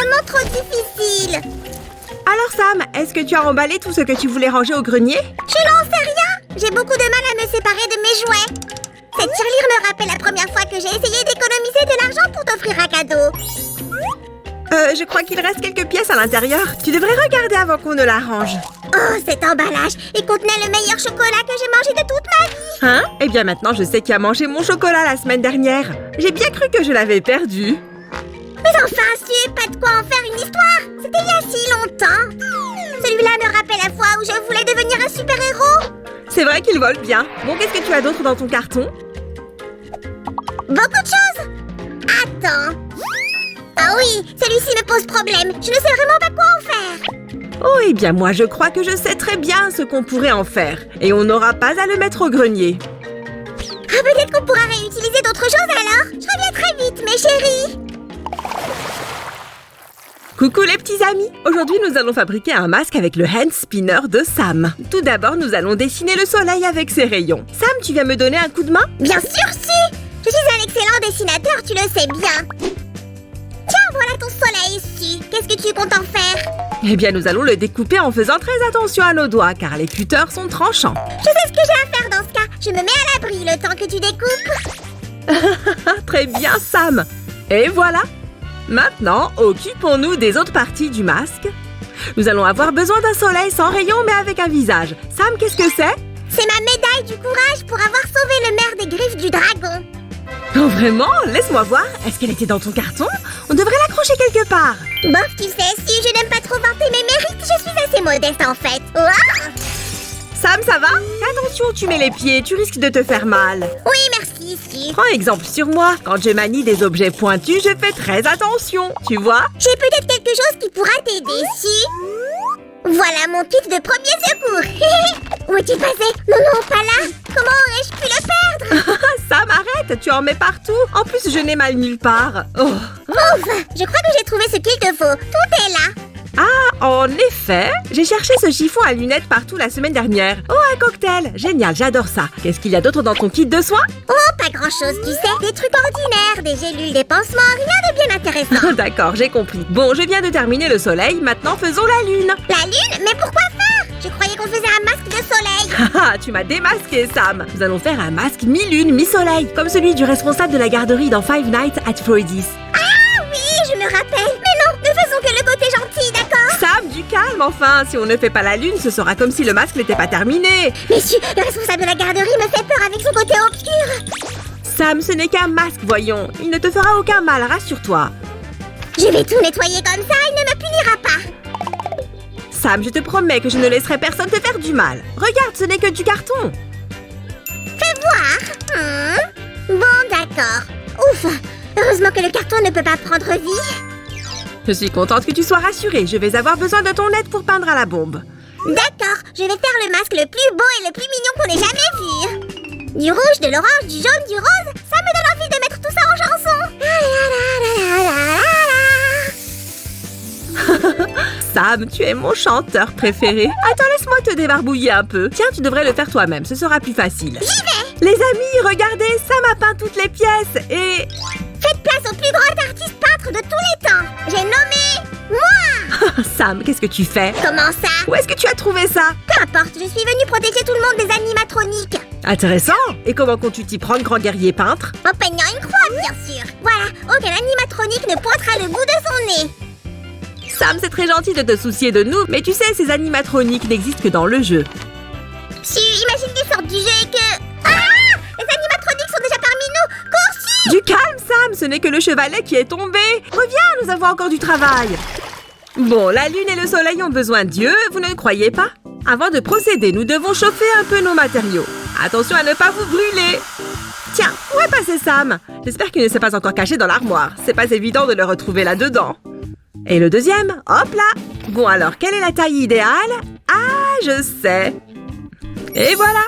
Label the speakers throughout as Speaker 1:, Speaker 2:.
Speaker 1: vraiment trop difficile.
Speaker 2: Alors Sam, est-ce que tu as emballé tout ce que tu voulais ranger au grenier?
Speaker 1: Je n'en sais rien. J'ai beaucoup de mal à me séparer de mes jouets. Cette tirelire me rappelle la première fois que j'ai essayé d'économiser de l'argent pour t'offrir un cadeau.
Speaker 2: Je crois qu'il reste quelques pièces à l'intérieur. Tu devrais regarder avant qu'on ne la range.
Speaker 1: Oh, cet emballage! Il contenait le meilleur chocolat que j'ai mangé de toute ma vie!
Speaker 2: Hein? Eh bien maintenant, je sais qui a mangé mon chocolat la semaine dernière. J'ai bien cru que je l'avais perdu.
Speaker 1: Mais enfin, Su, pas de quoi en faire une histoire! C'était il y a si longtemps! Celui-là me rappelle la fois où je voulais devenir un super-héros!
Speaker 2: C'est vrai qu'il vole bien. Bon, qu'est-ce que tu as d'autre dans ton carton?
Speaker 1: Beaucoup de choses! Attends! Ah oui, celui-ci me pose problème. Je ne sais vraiment pas quoi en faire.
Speaker 2: Oh, eh bien moi, je crois que je sais très bien ce qu'on pourrait en faire. Et on n'aura pas à le mettre au grenier.
Speaker 1: Ah, peut-être qu'on pourra réutiliser d'autres choses alors. Je reviens très vite, mes chéris.
Speaker 2: Coucou les petits amis! Aujourd'hui, nous allons fabriquer un masque avec le hand spinner de Sam. Tout d'abord, nous allons dessiner le soleil avec ses rayons. Sam, tu viens me donner un coup de main?
Speaker 1: Bien sûr, Su. Je suis un excellent dessinateur, tu le sais bien. Tiens, voilà ton soleil, Su. Qu'est-ce que tu comptes en faire?
Speaker 2: Eh bien, nous allons le découper en faisant très attention à nos doigts, car les cutters sont tranchants.
Speaker 1: Je sais ce que j'ai à faire dans ce cas. Je me mets à l'abri le temps que tu découpes.
Speaker 2: Très bien, Sam! Et voilà! Maintenant, occupons-nous des autres parties du masque. Nous allons avoir besoin d'un soleil sans rayons, mais avec un visage. Sam, qu'est-ce que c'est?
Speaker 1: C'est ma médaille du courage pour avoir sauvé le maire des griffes du dragon.
Speaker 2: Oh, vraiment? Laisse-moi voir. Est-ce qu'elle était dans ton carton? On devrait l'accrocher quelque part.
Speaker 1: Bof, tu sais, si je n'aime pas trop vanter mes mérites, je suis assez modeste en fait. Ouah!
Speaker 2: Sam, ça va? Attention, tu mets les pieds, tu risques de te faire mal.
Speaker 1: Oui, merci, Su.
Speaker 2: Prends exemple sur moi. Quand je manie des objets pointus, je fais très attention. Tu vois?
Speaker 1: J'ai peut-être quelque chose qui pourra t'aider, Su. Voilà mon kit de premier secours. Où est-il passé? Non, non, pas là. Comment aurais-je pu le perdre?
Speaker 2: Sam, arrête, tu en mets partout. En plus, je n'ai mal nulle part. Oh.
Speaker 1: Ouf, je crois que j'ai trouvé ce qu'il te faut. Tout est là.
Speaker 2: Ah, en effet, j'ai cherché ce chiffon à lunettes partout la semaine dernière. Oh, un cocktail! Génial, j'adore ça. Qu'est-ce qu'il y a d'autre dans ton kit de soins?
Speaker 1: Oh, pas grand-chose, tu sais. Des trucs ordinaires, des gélules, des pansements, rien de bien intéressant.
Speaker 2: D'accord, j'ai compris. Bon, je viens de terminer le soleil, maintenant faisons la lune.
Speaker 1: La lune? Mais pourquoi faire? Je croyais qu'on faisait un masque de soleil.
Speaker 2: Haha, tu m'as démasqué, Sam. Nous allons faire un masque mi-lune, mi-soleil, comme celui du responsable de la garderie dans Five Nights at Freddy's.
Speaker 1: Ah oui, je me rappelle. Mais non, ne faisons que le côté gentil, d'accord?
Speaker 2: Sam, du calme, enfin. Si on ne fait pas la lune, ce sera comme si le masque n'était pas terminé.
Speaker 1: Messieurs, le responsable de la garderie me fait peur avec son côté obscur.
Speaker 2: Sam, ce n'est qu'un masque, voyons. Il ne te fera aucun mal, rassure-toi.
Speaker 1: Je vais tout nettoyer comme ça, il ne me punira pas.
Speaker 2: Sam, je te promets que je ne laisserai personne te faire du mal. Regarde, ce n'est que du carton.
Speaker 1: Fais voir. Bon, d'accord. Ouf, heureusement que le carton ne peut pas prendre vie.
Speaker 2: Je suis contente que tu sois rassurée. Je vais avoir besoin de ton aide pour peindre à la bombe.
Speaker 1: D'accord, je vais faire le masque le plus beau et le plus mignon qu'on ait jamais vu. Du rouge, de l'orange, du jaune, du rose, ça me donne envie de mettre tout ça en chanson.
Speaker 2: Sam, tu es mon chanteur préféré. Attends, laisse-moi te débarbouiller un peu. Tiens, tu devrais le faire toi-même, ce sera plus facile.
Speaker 1: J'y vais.
Speaker 2: Les amis, regardez, Sam a peint toutes les pièces et...
Speaker 1: Faites place au plus grand artiste peintre de tous les temps. J'ai nommé moi.
Speaker 2: Sam, qu'est-ce que tu fais?
Speaker 1: Comment ça?
Speaker 2: Où est-ce que tu as trouvé ça?
Speaker 1: Peu importe, je suis venue protéger tout le monde des animatroniques.
Speaker 2: Intéressant. Et comment comptes-tu t'y prendre, grand guerrier peintre?
Speaker 1: En peignant une croix, bien sûr. Voilà, aucun animatronique ne pointera le bout de son nez.
Speaker 2: Sam, c'est très gentil de te soucier de nous, mais tu sais, ces animatroniques n'existent que dans le jeu.
Speaker 1: Imagine qu'ils sortent du jeu et que... Ah! Les animatroniques sont déjà parmi nous. Cours, Su!
Speaker 2: Du calme, Sam, ce n'est que le chevalet qui est tombé. Reviens, nous avons encore du travail. Bon, la lune et le soleil ont besoin d'yeux, vous ne croyez pas? Avant de procéder, nous devons chauffer un peu nos matériaux. Attention à ne pas vous brûler. Tiens, où est passé Sam? J'espère qu'il ne s'est pas encore caché dans l'armoire. C'est pas évident de le retrouver là-dedans. Et le deuxième, hop là. Bon alors, quelle est la taille idéale? Ah, je sais. Et voilà.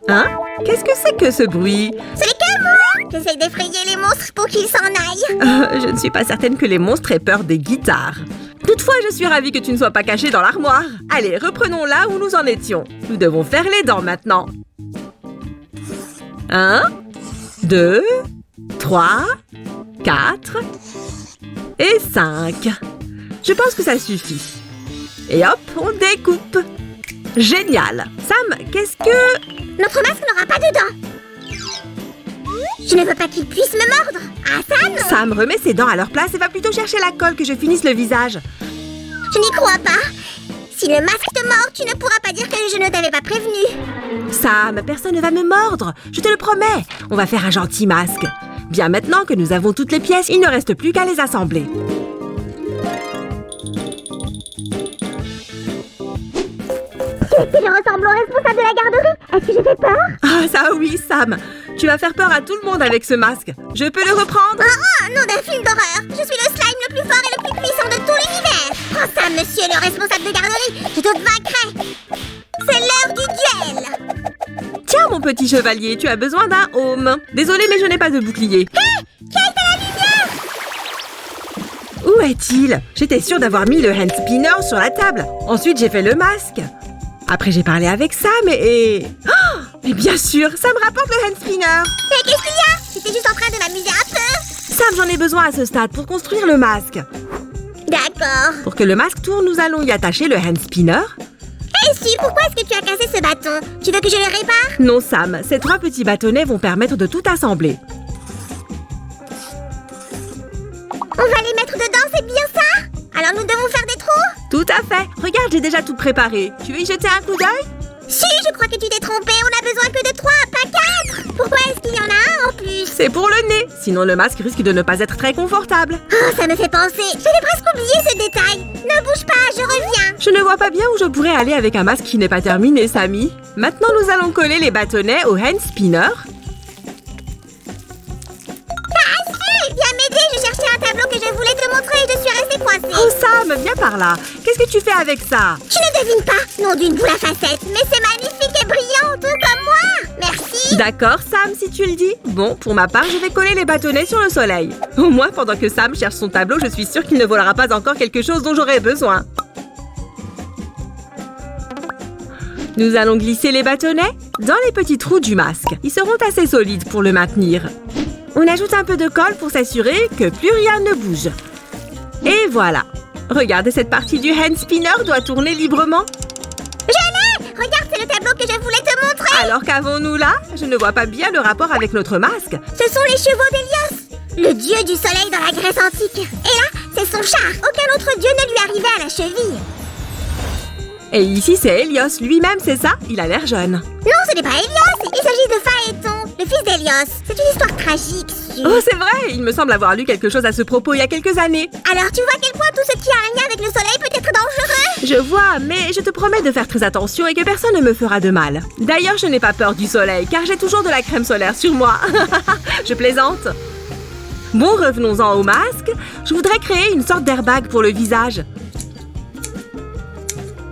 Speaker 2: Hein? Qu'est-ce que c'est que ce bruit?
Speaker 1: Ce n'est que moi. J'essaye d'effrayer les monstres pour qu'ils s'en aillent.
Speaker 2: Je ne suis pas certaine que les monstres aient peur des guitares. Toutefois, je suis ravie que tu ne sois pas caché dans l'armoire. Allez, reprenons là où nous en étions. Nous devons faire les dents maintenant. 1, 2, 3, 4 et 5. Je pense que ça suffit. Et hop, on découpe. Génial. Sam, qu'est-ce que...
Speaker 1: Notre masque n'aura pas de dents. Je ne veux pas qu'il puisse me mordre. Ah, ça non.
Speaker 2: Sam remet ses dents à leur place et va plutôt chercher la colle que je finisse le visage.
Speaker 1: Je n'y crois pas. Si le masque te mord, tu ne pourras pas dire que je ne t'avais pas prévenu.
Speaker 2: Sam, personne ne va me mordre. Je te le promets. On va faire un gentil masque. Bien, maintenant que nous avons toutes les pièces, il ne reste plus qu'à les assembler.
Speaker 1: Je ressemble au responsable de la garderie. Est-ce que j'ai fait peur?
Speaker 2: Ah, ça oui, Sam. Tu vas faire peur à tout le monde avec ce masque. Je peux le reprendre?
Speaker 1: Oh, nom d'un film d'horreur. Je suis le slime le plus fort et le plus puissant de tout l'univers. Prends ça, monsieur le responsable de garderie. Je te vaincrai. C'est l'heure du duel.
Speaker 2: Tiens, mon petit chevalier, tu as besoin d'un home. Désolée, mais je n'ai pas de bouclier.
Speaker 1: Hé, qui a éteint la lumière?
Speaker 2: Où est-il? J'étais sûre d'avoir mis le hand spinner sur la table. Ensuite, j'ai fait le masque. Après, j'ai parlé avec Sam et... Oh, mais bien sûr, ça me rapporte le hand spinner.
Speaker 1: Mais qu'est-ce qu'il y a? J'étais juste en train de m'amuser un peu.
Speaker 2: Sam, j'en ai besoin à ce stade pour construire le masque.
Speaker 1: D'accord.
Speaker 2: Pour que le masque tourne, nous allons y attacher le hand spinner.
Speaker 1: Hé, si, pourquoi est-ce que tu as cassé ce bâton? Tu veux que je le répare?
Speaker 2: Non, Sam, ces 3 petits bâtonnets vont permettre de tout assembler.
Speaker 1: On va les mettre dedans, c'est bien ça? Alors nous devons faire des trous?
Speaker 2: Tout à fait. Regarde, j'ai déjà tout préparé. Tu veux y jeter un coup d'œil?
Speaker 1: Si, je crois que tu t'es trompé. On a besoin que de 3, pas 4. Pourquoi est-ce qu'il y en a un en plus?
Speaker 2: C'est pour le nez. Sinon, le masque risque de ne pas être très confortable.
Speaker 1: Oh, ça me fait penser. J'avais presque oublié ce détail. Ne bouge pas, je reviens.
Speaker 2: Je ne vois pas bien où je pourrais aller avec un masque qui n'est pas terminé, Sammy. Maintenant, nous allons coller les bâtonnets au hand spinner.
Speaker 1: Ah si, viens m'aider. Je cherchais un tableau que je voulais te montrer et je suis restée coincée.
Speaker 2: Oh, Sam, viens par là. Qu'est-ce que tu fais avec ça?
Speaker 1: Tu ne devines pas. Nom d'une boule à facettes. Mais c'est magnifique et brillant, tout comme moi. Merci.
Speaker 2: D'accord, Sam, si tu le dis. Bon, pour ma part, je vais coller les bâtonnets sur le soleil. Au moins, pendant que Sam cherche son tableau, je suis sûre qu'il ne volera pas encore quelque chose dont j'aurai besoin. Nous allons glisser les bâtonnets dans les petits trous du masque. Ils seront assez solides pour le maintenir. On ajoute un peu de colle pour s'assurer que plus rien ne bouge. Et voilà. Regardez, cette partie du hand spinner doit tourner librement.
Speaker 1: Je l'ai. Regarde, c'est le tableau que je voulais te montrer.
Speaker 2: Alors qu'avons-nous là? Je ne vois pas bien le rapport avec notre masque.
Speaker 1: Ce sont les chevaux d'Hélios, le dieu du soleil dans la Grèce antique. Et là, c'est son char. Aucun autre dieu ne lui arrivait à la cheville.
Speaker 2: Et ici, c'est Hélios lui-même, c'est ça? Il a l'air jeune.
Speaker 1: Non, ce n'est pas Hélios. Il s'agit de Phaéton, le fils d'Hélios. C'est une histoire tragique,
Speaker 2: Oh, c'est vrai! Il me semble avoir lu quelque chose à ce propos il y a quelques années.
Speaker 1: Alors, tu vois à quel point tout ce qui a un lien avec le soleil peut être dangereux?
Speaker 2: Je vois, mais je te promets de faire très attention et que personne ne me fera de mal. D'ailleurs, je n'ai pas peur du soleil, car j'ai toujours de la crème solaire sur moi. Je plaisante. Bon, revenons-en au masque. Je voudrais créer une sorte d'airbag pour le visage.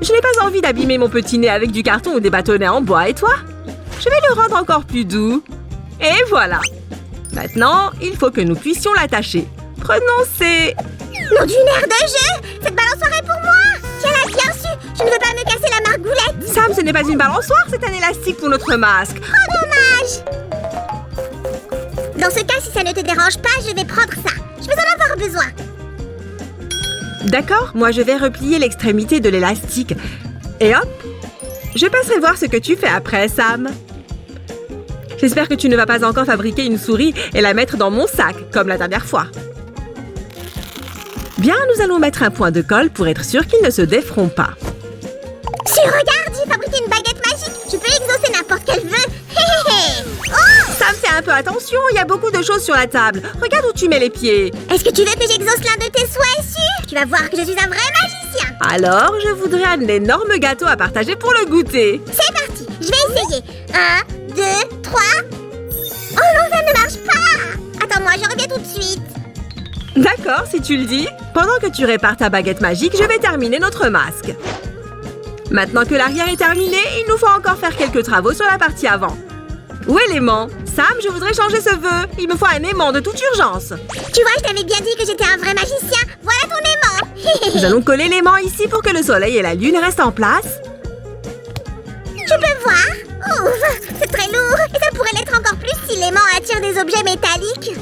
Speaker 2: Je n'ai pas envie d'abîmer mon petit nez avec du carton ou des bâtonnets en bois, et toi? Je vais le rendre encore plus doux. Et voilà. Maintenant, il faut que nous puissions l'attacher. Prenons ces...
Speaker 1: Nom d'une aire de jeu! Cette balançoire est pour moi! Tiens-la bien su! Je ne veux pas me casser la margoulette!
Speaker 2: Sam, ce n'est pas une balançoire, c'est un élastique pour notre masque.
Speaker 1: Oh, dommage! Dans ce cas, si ça ne te dérange pas, je vais prendre ça. Je vais en avoir besoin.
Speaker 2: D'accord, moi je vais replier l'extrémité de l'élastique. Et hop, je passerai voir ce que tu fais après, Sam. J'espère que tu ne vas pas encore fabriquer une souris et la mettre dans mon sac, comme la dernière fois. Bien, nous allons mettre un point de colle pour être sûr qu'ils ne se déferont pas.
Speaker 1: Si, regarde, j'ai fabriqué une baguette magique. Je peux exaucer n'importe quel vœu. Hé hé hé! Oh!
Speaker 2: Sam, fais un peu attention, il y a beaucoup de choses sur la table. Regarde où tu mets les pieds.
Speaker 1: Est-ce que tu veux que j'exauce l'un de tes souhaits, Su? Tu vas voir que je suis un vrai magicien.
Speaker 2: Alors, je voudrais un énorme gâteau à partager pour le goûter.
Speaker 1: C'est parti, je vais essayer. 1, 2, 3... Oh non, ça ne marche pas! Attends-moi, je reviens tout de suite.
Speaker 2: D'accord, si tu le dis. Pendant que tu répares ta baguette magique, je vais terminer notre masque. Maintenant que l'arrière est terminé, il nous faut encore faire quelques travaux sur la partie avant. Où est l'aimant? Sam, je voudrais changer ce vœu. Il me faut un aimant de toute urgence.
Speaker 1: Tu vois, je t'avais bien dit que j'étais un vrai magicien. Voilà ton aimant.
Speaker 2: Nous allons coller l'aimant ici pour que le soleil et la lune restent en place.
Speaker 1: Tu peux voir? Ouf, c'est très lourd. Et ça pourrait l'être encore plus si l'aimant attire des objets métalliques.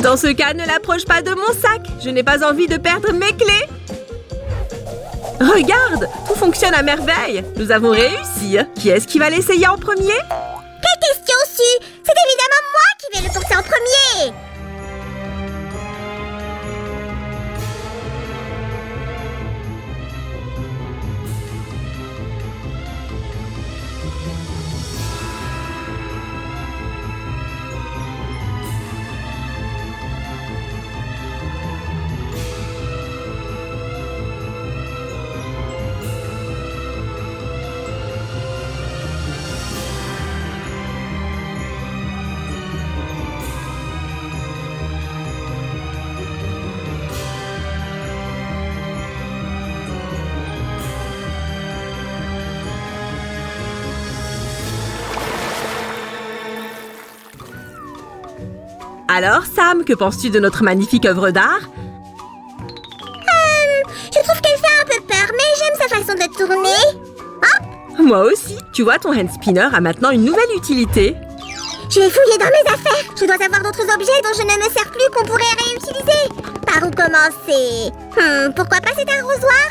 Speaker 2: Dans ce cas, ne l'approche pas de mon sac. Je n'ai pas envie de perdre mes clés. Regarde, tout fonctionne à merveille. Nous avons réussi. Qui est-ce qui va l'essayer en premier?
Speaker 1: Quelle question, Su? C'est évidemment moi qui vais le porter en premier!
Speaker 2: Alors, Sam, que penses-tu de notre magnifique œuvre d'art?
Speaker 1: Je trouve qu'elle fait un peu peur, mais j'aime sa façon de tourner. Hop!
Speaker 2: Moi aussi. Tu vois, ton hand spinner a maintenant une nouvelle utilité.
Speaker 1: Je vais fouiller dans mes affaires. Je dois avoir d'autres objets dont je ne me sers plus qu'on pourrait réutiliser. Par où commencer? Pourquoi pas cet arrosoir?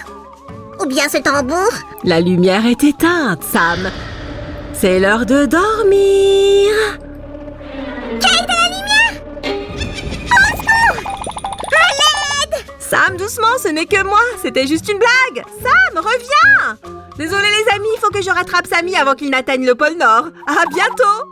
Speaker 1: Ou bien ce tambour?
Speaker 2: La lumière est éteinte, Sam. C'est l'heure de dormir.
Speaker 1: Quelle de la lumière? Au secours! À l'aide!
Speaker 2: Sam, doucement, ce n'est que moi. C'était juste une blague. Sam, reviens! Désolé les amis, il faut que je rattrape Sammy avant qu'il n'atteigne le pôle Nord. À bientôt!